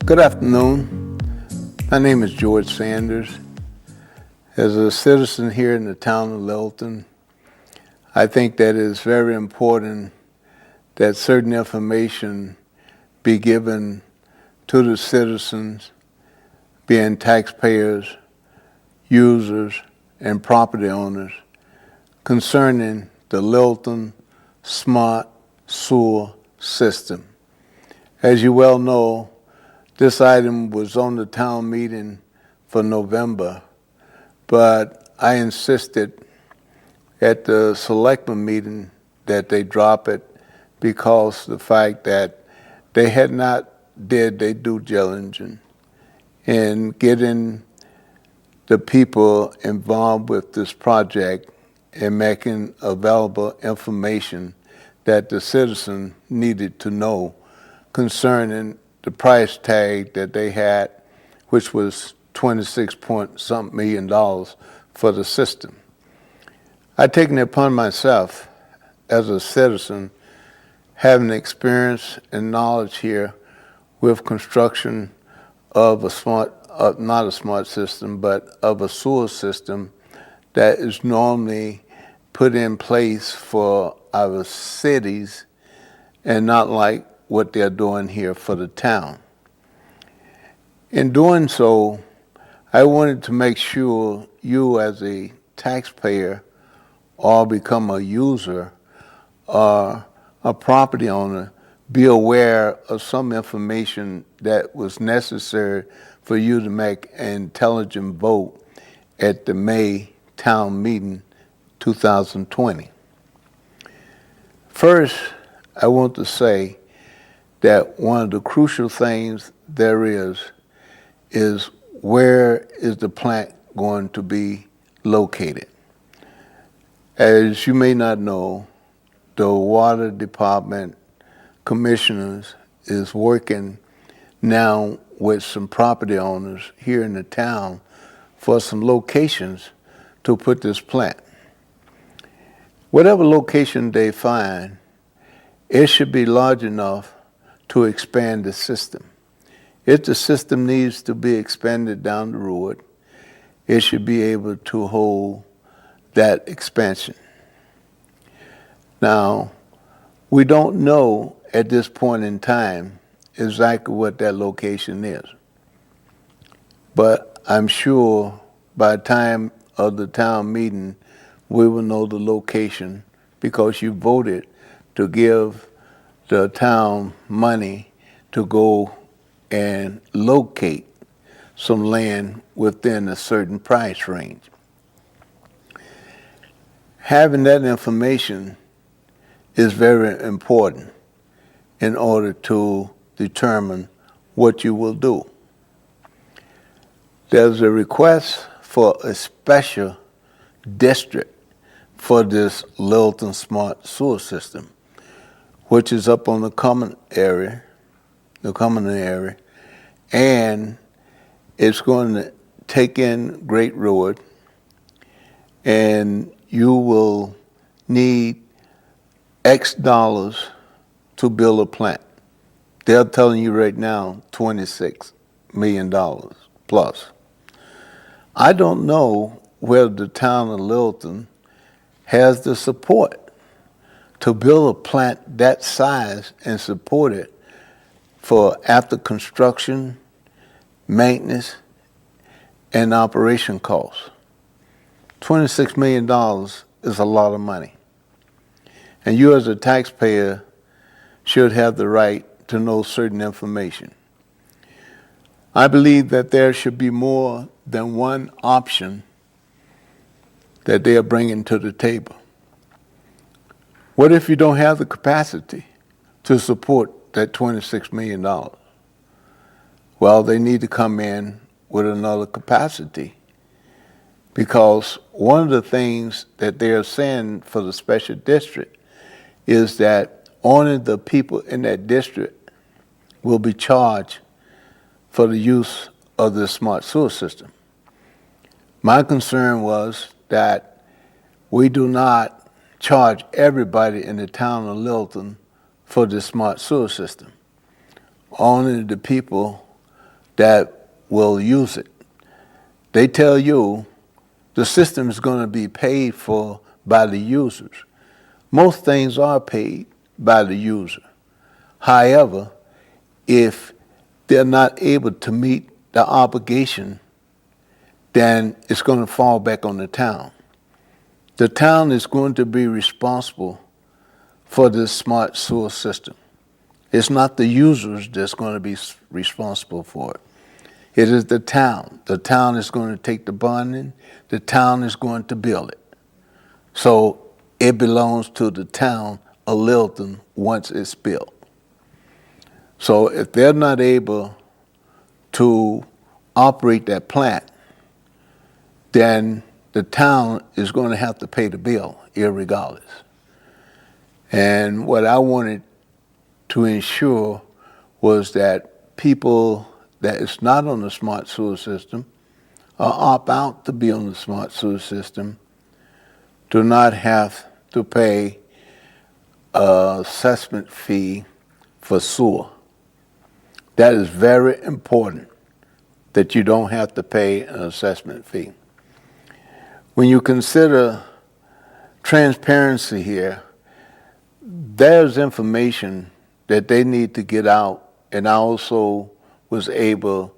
Good afternoon. My name is George Sanders. As a citizen here in the town of Littleton, I think that it is very important that certain information be given to the citizens, being taxpayers, users, and property owners concerning the Littleton Smart Sewer System. As you well know, this item was on the town meeting for November, but I insisted at the selectmen meeting that they drop it because the fact that they had not did their due diligence in getting the people involved with this project and making available information that the citizen needed to know concerning the price tag that they had, which was 26 point something million for the system. I've taken it upon myself as a citizen, having experience and knowledge here with construction of a smart, not a smart system, but of a sewer system that is normally put in place for our cities and not like what they're doing here for the town. In doing so, I wanted to make sure you as a taxpayer or become a user or a property owner be aware of some information that was necessary for you to make an intelligent vote at the May town meeting 2020. First, I want to say that one of the crucial things there is where is the plant going to be located? As you may not know, the water department commissioners is working now with some property owners here in the town for some locations to put this plant. Whatever location they find, it should be large enough to expand the system. If the system needs to be expanded down the road, it should be able to hold that expansion. Now, we don't know at this point in time exactly what that location is. But I'm sure by the time of the town meeting, we will know the location because you voted to give the town money to go and locate some land within a certain price range. Having that information is very important in order to determine what you will do. There's a request for a special district for this Littleton Smart Sewer System, which is up on the common area, and it's going to take in Great Road, and you will need X dollars to build a plant. They're telling you right now $26 million plus. I don't know whether the town of Littleton has the support to build a plant that size and support it for after construction, maintenance, and operation costs. $26 million is a lot of money. And you as a taxpayer should have the right to know certain information. I believe that there should be more than one option that they are bringing to the table. What if you don't have the capacity to support that $26 million? Well, they need to come in with another capacity, because one of the things that they are saying for the special district is that only the people in that district will be charged for the use of the smart sewer system. My concern was that we do not charge everybody in the town of Littleton for the smart sewer system. Only the people that will use it. They tell you the system is going to be paid for by the users. Most things are paid by the user. However, if they're not able to meet the obligation, then it's going to fall back on the town. The town is going to be responsible for this smart sewer system. It's not the users that's going to be responsible for it. It is the town. The town is going to take the bonding. The town is going to build it. So it belongs to the town of Littleton once it's built. So if they're not able to operate that plant, then the town is going to have to pay the bill, irregardless. And what I wanted to ensure was that people that is not on the smart sewer system or opt out to be on the smart sewer system do not have to pay an assessment fee for sewer. That is very important, that you don't have to pay an assessment fee. When you consider transparency here, there's information that they need to get out, and I also was able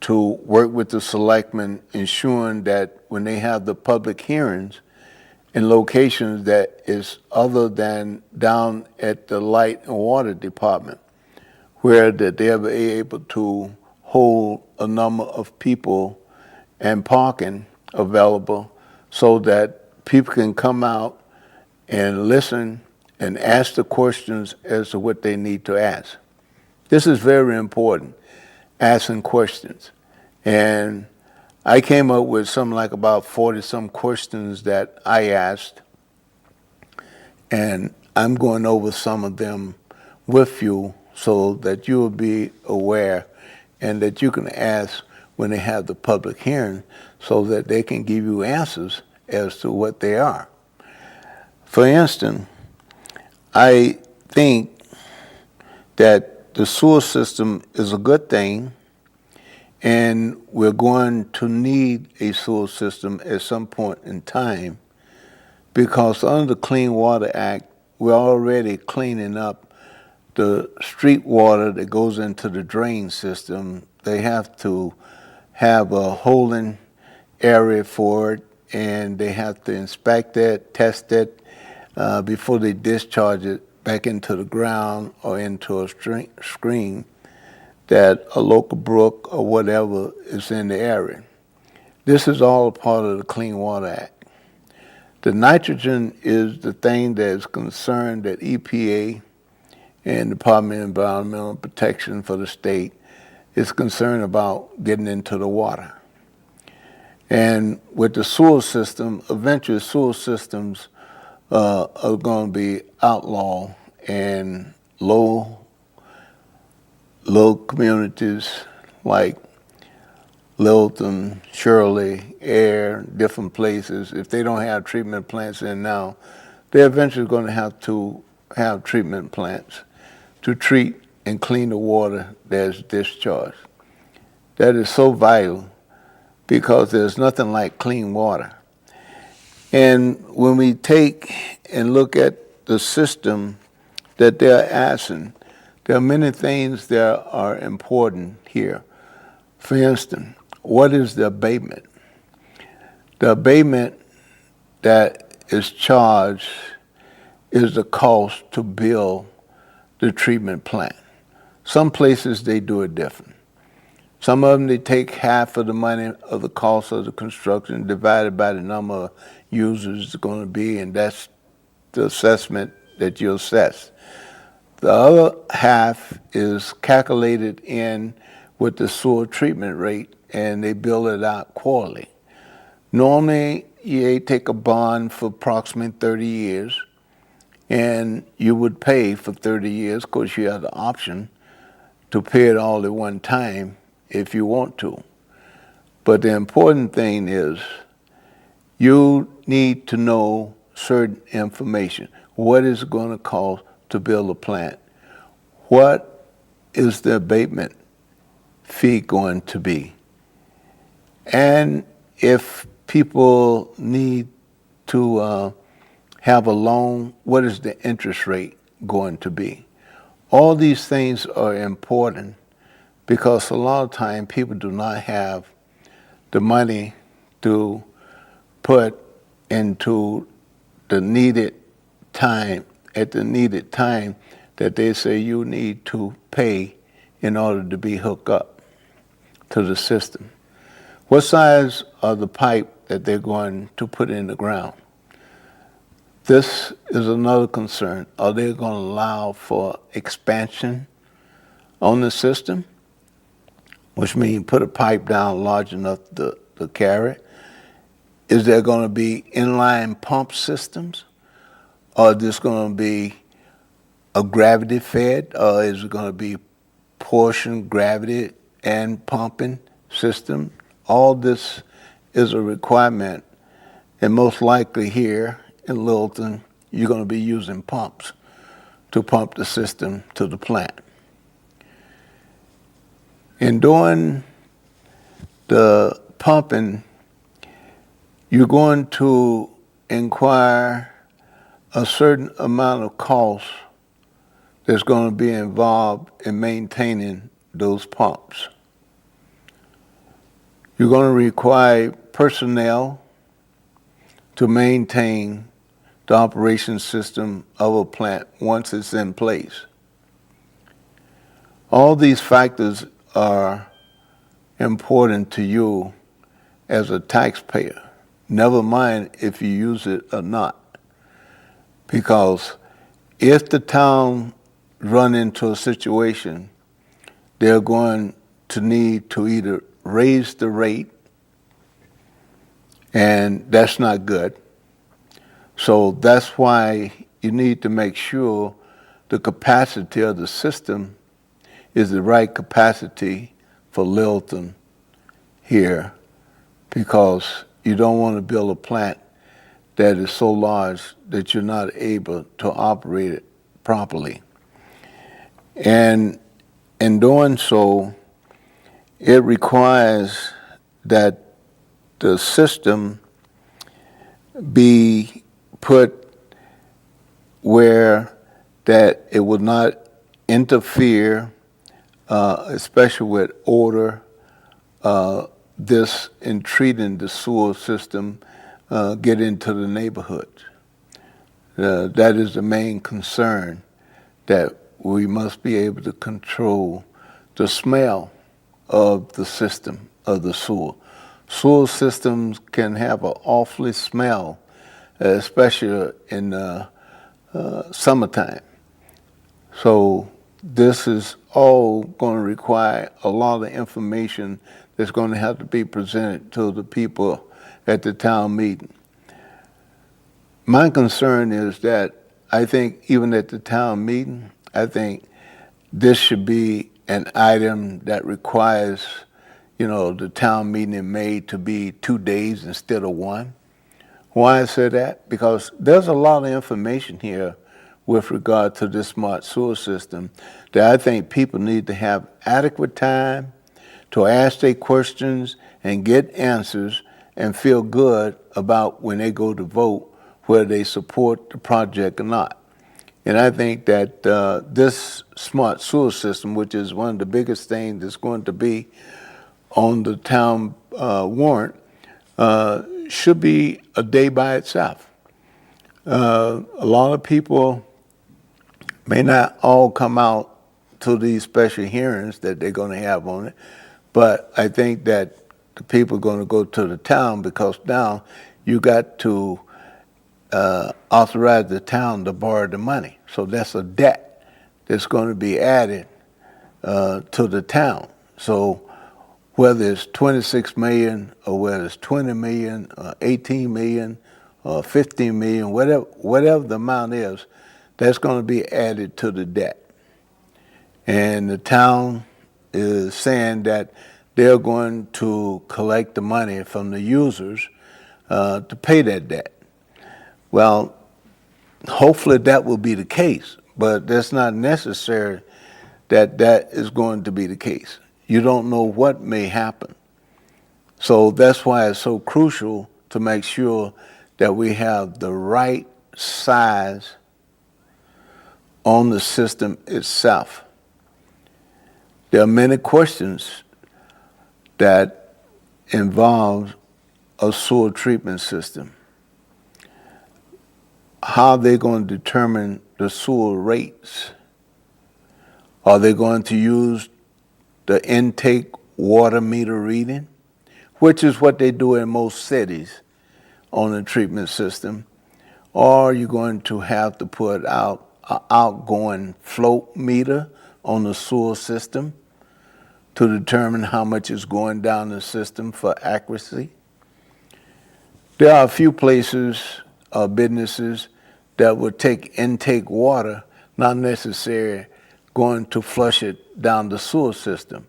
to work with the selectmen, ensuring that when they have the public hearings in locations that is other than down at the light and water department, where that they'll be able to hold a number of people and parking available so that people can come out and listen and ask the questions as to what they need to ask. This is very important, asking questions. And I came up with something like about 40-some questions that I asked, and I'm going over some of them with you so that you'll be aware and that you can ask when they have the public hearing so that they can give you answers as to what they are. For instance, I think that the sewer system is a good thing, and we're going to need a sewer system at some point in time because under the Clean Water Act, we're already cleaning up the street water that goes into the drain system. They have to have a holding area for it, and they have to inspect it, test it, before they discharge it back into the ground or into a stream that a local brook or whatever is in the area. This is all a part of the Clean Water Act. The nitrogen is the thing that is concerned that EPA and Department of Environmental Protection for the state is concerned about getting into the water. And with the sewer system, eventually sewer systems are going to be outlawed, and low communities like Littleton, Shirley, Air, different places, if they don't have treatment plants in now, they're eventually going to have treatment plants to treat and clean the water that's discharged. That is so vital because there's nothing like clean water. And when we take and look at the system that they're asking, there are many things that are important here. For instance, what is the abatement? The abatement that is charged is the cost to build the treatment plant. Some places they do it different. Some of them they take half of the money of the cost of the construction divided by the number of users it's going to be, and that's the assessment that you assess. The other half is calculated in with the sewer treatment rate, and they bill it out quarterly. Normally, you take a bond for approximately 30 years, and you would pay for 30 years because you have the option to pay it all at one time if you want to. But the important thing is you need to know certain information. What is it going to cost to build a plant? What is the abatement fee going to be? And if people need to have a loan, what is the interest rate going to be? All these things are important because a lot of time people do not have the money to put into the needed time, at the needed time that they say you need to pay in order to be hooked up to the system. What size are the pipe that they're going to put in the ground? This is another concern. Are they going to allow for expansion on the system? Which means put a pipe down large enough to carry it. Is there going to be inline pump systems? Or is this going to be a gravity fed? Or is it going to be portion gravity and pumping system? All this is a requirement. And most likely here in Littleton, you're going to be using pumps to pump the system to the plant. In doing the pumping, you're going to inquire a certain amount of cost that's going to be involved in maintaining those pumps. You're going to require personnel to maintain the operation system of a plant once it's in place. All these factors are important to you as a taxpayer. Never mind if you use it or not. Because if the town run into a situation, they're going to need to either raise the rate, and that's not good. So that's why you need to make sure the capacity of the system is the right capacity for Littleton here, because you don't want to build a plant that is so large that you're not able to operate it properly. And in doing so, it requires that the system be put where that it will not interfere, especially with odor, this in treating the sewer system, get into the neighborhood. That is the main concern, that we must be able to control the smell of the system, of the sewer. Sewer systems can have an awfully smell, especially in summertime. So this is all going to require a lot of information that's going to have to be presented to the people at the town meeting. My concern is that I think even at the town meeting, I think this should be an item that requires, the town meeting in May to be 2 days instead of 1. Why I say that? Because there's a lot of information here with regard to this smart sewer system that I think people need to have adequate time to ask their questions and get answers and feel good about when they go to vote whether they support the project or not. And I think that this smart sewer system, which is one of the biggest things that's going to be on the town warrant, should be a day by itself. A lot of people may not all come out to these special hearings that they're going to have on it, but I think that the people are going to go to the town, because now you got to authorize the town to borrow the money. So that's a debt that's going to be added to the town. So whether it's 26 million or whether it's 20 million or 18 million or 15 million, whatever the amount is, that's going to be added to the debt. And the town is saying that they're going to collect the money from the users to pay that debt. Well, hopefully that will be the case, but that's not necessary that that is going to be the case. You don't know what may happen. So that's why it's so crucial to make sure that we have the right size on the system itself. There are many questions that involve a sewer treatment system. How are they going to determine the sewer rates? Are they going to use the intake water meter reading, which is what they do in most cities on the treatment system? Or are you going to have to put out an outgoing float meter on the sewer system to determine how much is going down the system for accuracy? There are a few places, businesses, that would take intake water, not necessarily going to flush it down the sewer system.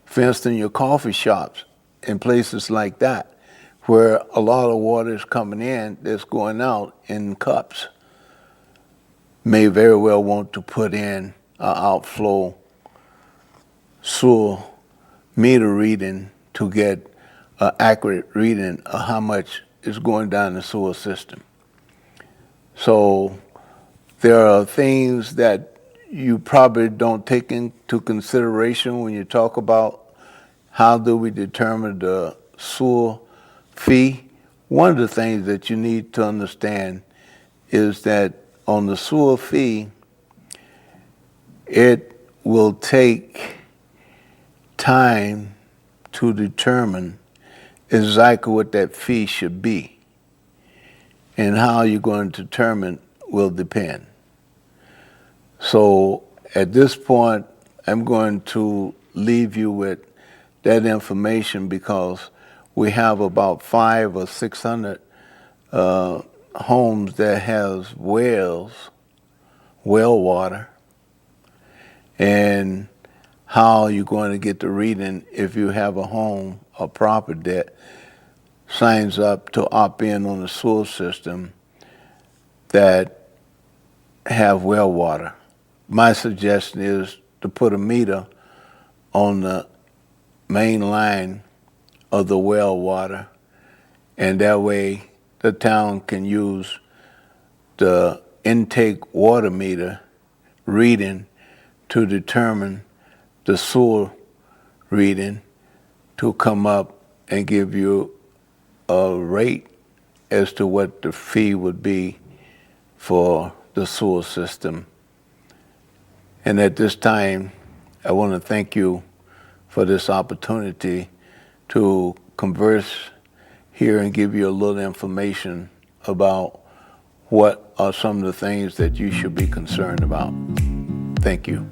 For instance, your coffee shops and places like that, where a lot of water is coming in that's going out in cups, may very well want to put in an outflow sewer meter reading to get an accurate reading of how much is going down the sewer system. So there are things that you probably don't take into consideration when you talk about how do we determine the sewer fee. One of the things that you need to understand is that on the sewer fee, it will take time to determine exactly what that fee should be, and how you're going to determine will depend. So at this point, I'm going to leave you with that information because we have about 500 or 600 homes that has well water, and how you're going to get the reading if you have a home or property that signs up to opt in on the sewer system that have well water. My suggestion is to put a meter on the main line of the well water, and that way the town can use the intake water meter reading to determine the sewer reading to come up and give you a rate as to what the fee would be for the sewer system. And at this time, I want to thank you for this opportunity to converse here and give you a little information about what are some of the things that you should be concerned about. Thank you.